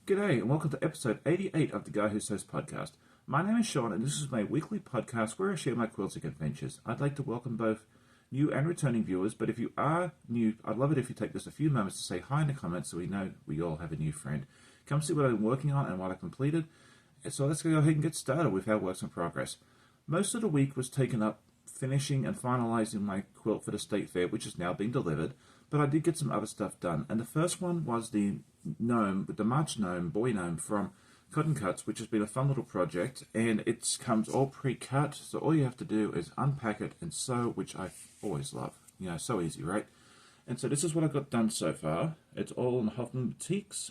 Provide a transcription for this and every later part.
G'day and welcome to episode 88 of the Guy Who Sews podcast. My name is Sean and this is my weekly podcast where I share my quilting adventures. I'd like to welcome both new and returning viewers, but if you are new, I'd love it if you take just a few moments to say hi in the comments so we know we all have a new friend. Come see what I've been working on and what I completed. So let's go ahead and get started with our works in progress. Most of the week was taken up finishing and finalizing my quilt for the state fair, which is now being delivered, but I did get some other stuff done. And the first one was the gnome, the March gnome, boy gnome from Cotton Cuts, which has been a fun little project, and it comes all pre-cut, so all you have to do is unpack it and sew, which I always love. You know, so easy, right? And so this is what I got done so far. It's all in Hoffman Boutiques,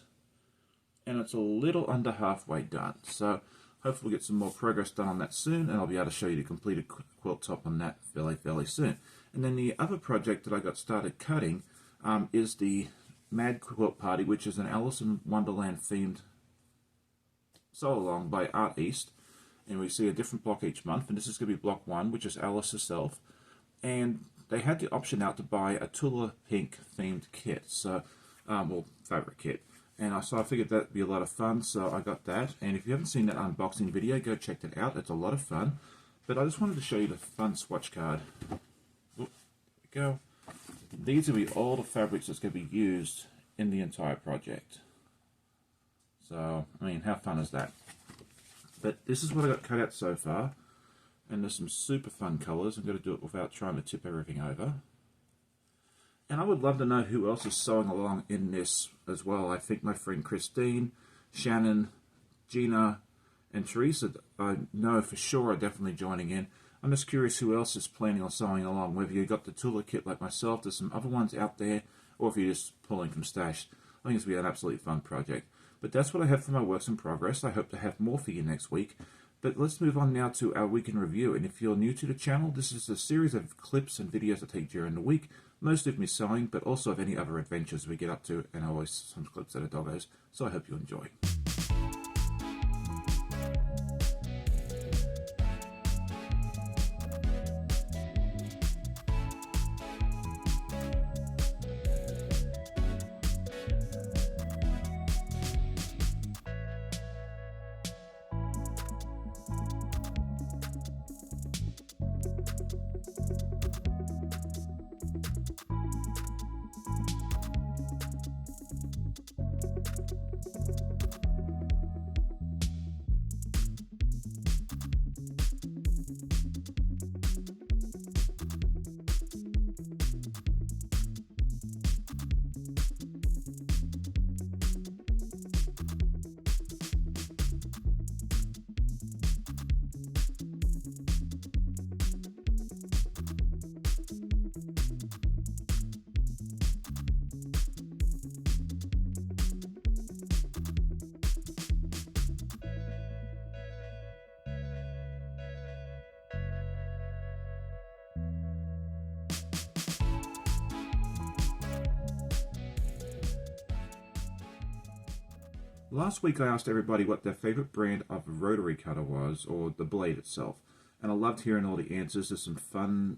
and it's a little under halfway done. So hopefully we'll get some more progress done on that soon, and I'll be able to show you the completed quilt top on that fairly soon. And then the other project that I got started cutting is the Mad Quilt Party, which is an Alice in Wonderland themed sew along by Art East, and we see a different block each month, and this is going to be block 1, which is Alice herself, and they had the option out to buy a Tula Pink themed kit, so well, fabric kit, and so I figured that'd be a lot of fun, so I got that. And if you haven't seen that unboxing video, go check that out. It's a lot of fun. But I just wanted to show you the fun swatch card. Oop, there we go. These will be all the fabrics that's going to be used in the entire project. So, I mean, how fun is that? But this is what I got cut out so far. And there's some super fun colours. I'm going to do it without trying to tip everything over. And I would love to know who else is sewing along in this as well. I think my friend Christine, Shannon, Gina, and Teresa, I know for sure are definitely joining in. I'm just curious who else is planning on sewing along, whether you got the Tula kit like myself, there's some other ones out there, or if you're just pulling from stash. I think it's going to be an absolutely fun project. But that's what I have for my works in progress. I hope to have more for you next week. But let's move on now to our week in review. And if you're new to the channel, this is a series of clips and videos I take during the week, mostly of me sewing, but also of any other adventures we get up to, and always some clips that are doggos. So I hope you enjoy. Last week I asked everybody what their favorite brand of rotary cutter was, or the blade itself, and I loved hearing all the answers. There's some fun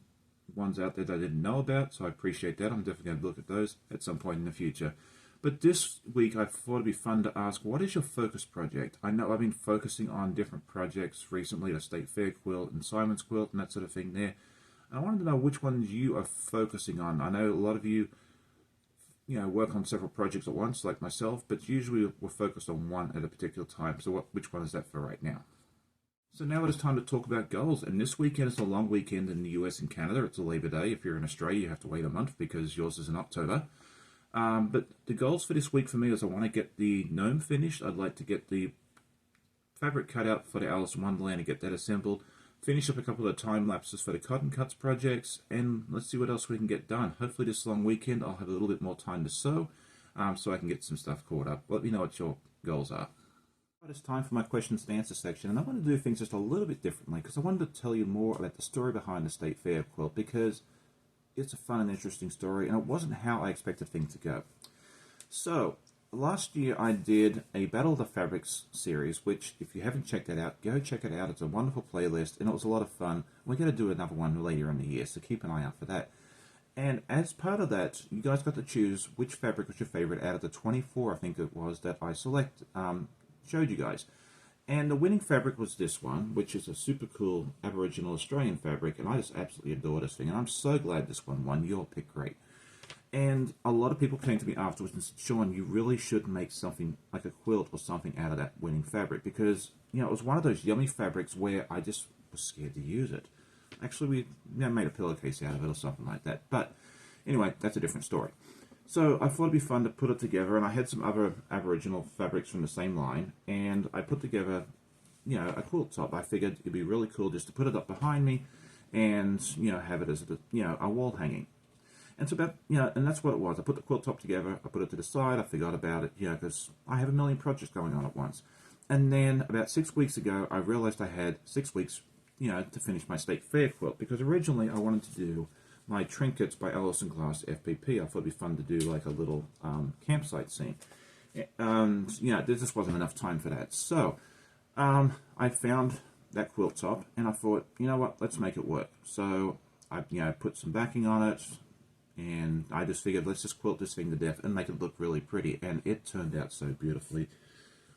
ones out there that I didn't know about, so I appreciate that. I'm definitely going to look at those at some point in the future. But this week I thought it'd be fun to ask, what is your focus project? I know I've been focusing on different projects recently, the State Fair quilt and Simon's quilt and that sort of thing there. And I wanted to know which ones you are focusing on. I know a lot of you work on several projects at once, like myself, but usually we're focused on one at a particular time. So which one is that for right now? So now it is time to talk about goals. And this weekend is a long weekend in the US and Canada. It's a Labor Day. If you're in Australia, you have to wait a month because yours is in October. But the goals for this week for me is I want to get the gnome finished. I'd like to get the fabric cut out for the Alice in Wonderland and get that assembled. Finish up a couple of time lapses for the Cotton Cuts projects, and let's see what else we can get done. Hopefully this long weekend I'll have a little bit more time to sew, so I can get some stuff caught up. Let me know what your goals are. It's time for my questions and answer section, and I want to do things just a little bit differently because I wanted to tell you more about the story behind the State Fair quilt, because it's a fun and interesting story, and it wasn't how I expected things to go. So last year I did a Battle of the Fabrics series, which if you haven't checked that out, go check it out. It's a wonderful playlist and it was a lot of fun. We're going to do another one later in the year, so keep an eye out for that. And as part of that, you guys got to choose which fabric was your favorite out of the 24, I think it was, that I showed you guys. And the winning fabric was this one, which is a super cool Aboriginal Australian fabric, and I just absolutely adore this thing, and I'm so glad this one won. Your pick, great. And a lot of people came to me afterwards and said, Sean, you really should make something like a quilt or something out of that winning fabric, because, you know, it was one of those yummy fabrics where I just was scared to use it. Actually, we made a pillowcase out of it or something like that. But anyway, that's a different story. So I thought it'd be fun to put it together, and I had some other Aboriginal fabrics from the same line, and I put together, you know, a quilt top. I figured it'd be really cool just to put it up behind me and, you know, have it as a, you know, a wall hanging. And so about, you know, and that's what it was. I put the quilt top together, I put it to the side, I forgot about it, you know, because I have a million projects going on at once. And then about 6 weeks ago, I realized I had 6 weeks, you know, to finish my state fair quilt, because originally I wanted to do my Trinkets by Ellison Glass FPP. I thought it'd be fun to do like a little campsite scene. And, you know, there just wasn't enough time for that. So I found that quilt top, and I thought, you know what, let's make it work. So I, you know, put some backing on it, and I just figured, let's just quilt this thing to death and make it look really pretty. And it turned out so beautifully.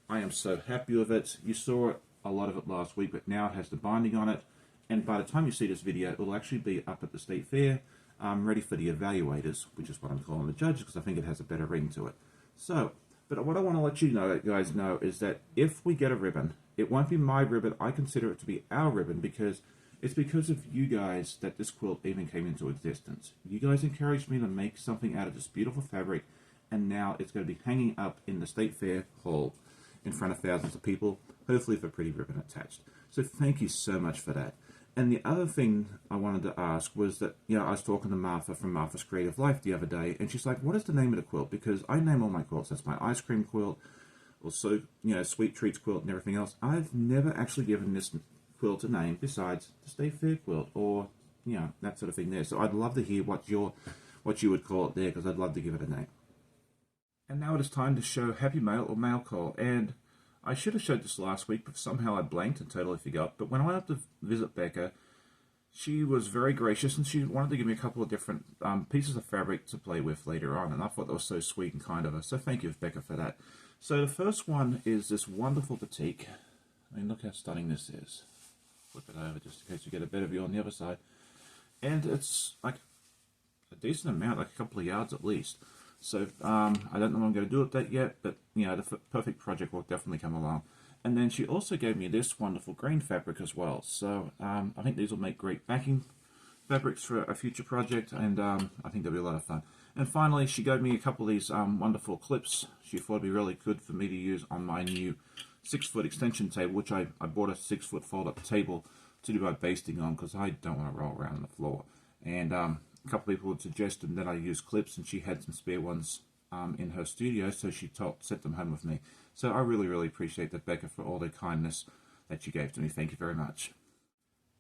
I am so happy with it. You saw a lot of it last week, but now it has the binding on it. And by the time you see this video, it will actually be up at the state fair, ready for the evaluators, which is what I'm calling the judges, because I think it has a better ring to it. So, but what I want to let you know, guys, know is that if we get a ribbon, it won't be my ribbon. I consider it to be our ribbon, because it's because of you guys that this quilt even came into existence. You guys encouraged me to make something out of this beautiful fabric, and now it's going to be hanging up in the state fair hall in front of thousands of people, hopefully with a pretty ribbon attached. So thank you so much for that. And the other thing I wanted to ask was that, you know, I was talking to Martha from Martha's Creative Life the other day, and she's like, what is the name of the quilt? Because I name all my quilts. That's my ice cream quilt, or so, you know, sweet treats quilt and everything else. I've never actually given this quilt a name besides the State Fair quilt, or, you know, that sort of thing there. So I'd love to hear what you would call it there, because I'd love to give it a name. And now it is time to show Happy Mail or Mail Call. And I should have showed this last week, but somehow I blanked and totally forgot. But when I went up to visit Becca, she was very gracious, and she wanted to give me a couple of different pieces of fabric to play with later on. And I thought that was so sweet and kind of her. So thank you, Becca, for that. So the first one is this wonderful batik. I mean, look how stunning this is. Flip it over just in case you get a better view on the other side. And it's like a decent amount, like a couple of yards at least. So I don't know if I'm going to do it that yet, but, you know, the perfect project will definitely come along. And then she also gave me this wonderful green fabric as well. So I think these will make great backing fabrics for a future project, and I think they'll be a lot of fun. And finally, she gave me a couple of these wonderful clips. She thought it'd be really good for me to use on my new 6-foot extension table, which I bought a 6-foot fold-up table to do my basting on, because I don't want to roll around on the floor. And a couple of people had suggested that I use clips, and she had some spare ones in her studio, so she sent them home with me. So I really, really appreciate that, Becca, for all the kindness that you gave to me. Thank you very much.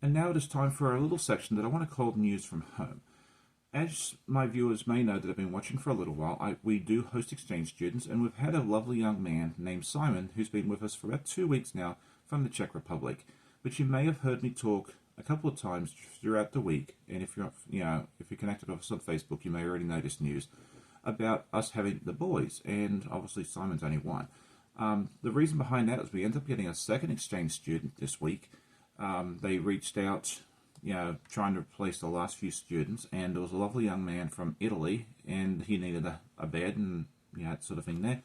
And now it is time for a little section that I want to call News from Home. As my viewers may know that have been watching for a little while, we do host exchange students, and we've had a lovely young man named Simon who's been with us for about 2 weeks now from the Czech Republic. But you may have heard me talk a couple of times throughout the week, and if you're connected with us on Facebook, you may already know this news about us having the boys, and obviously Simon's only one. The reason behind that is we ended up getting a second exchange student this week. They reached out, you know, trying to replace the last few students, and there was a lovely young man from Italy, and he needed a bed and, you know, that sort of thing there.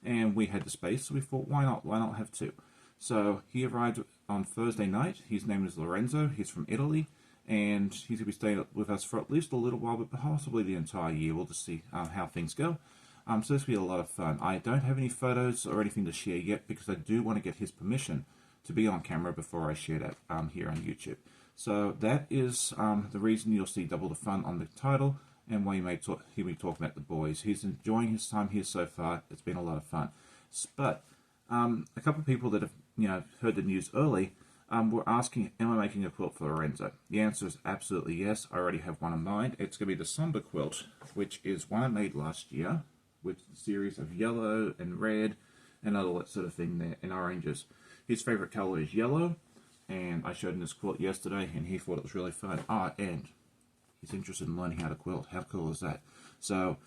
And we had the space, so we thought, why not have two? So he arrived on Thursday night. His name is Lorenzo. He's from Italy, and he's going to be staying with us for at least a little while, but possibly the entire year. We'll just see how things go. So this will be a lot of fun. I don't have any photos or anything to share yet, because I do want to get his permission to be on camera before I share that here on YouTube. So that is the reason you'll see double the fun on the title, and why he'll be talking about the boys. He's enjoying his time here so far. It's been a lot of fun. But a couple of people that have, you know, heard the news early were asking, am I making a quilt for Lorenzo? The answer is absolutely yes. I already have one in mind. It's going to be the Somber quilt, which is one I made last year, with a series of yellow and red and all that sort of thing there, and oranges. His favorite color is yellow, and I showed him this quilt yesterday, and he thought it was really fun. And is interested in learning how to quilt. How cool is that? So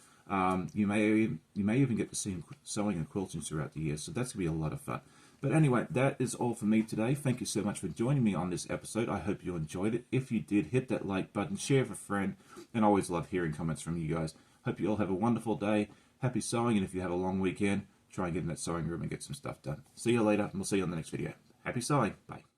you may even get to see him sewing and quilting throughout the year. So that's going to be a lot of fun. But anyway, that is all for me today. Thank you so much for joining me on this episode. I hope you enjoyed it. If you did, hit that like button, share with a friend, and I always love hearing comments from you guys. Hope you all have a wonderful day. Happy sewing, and if you have a long weekend, try and get in that sewing room and get some stuff done. See you later, and we'll see you on the next video. Happy sewing. Bye.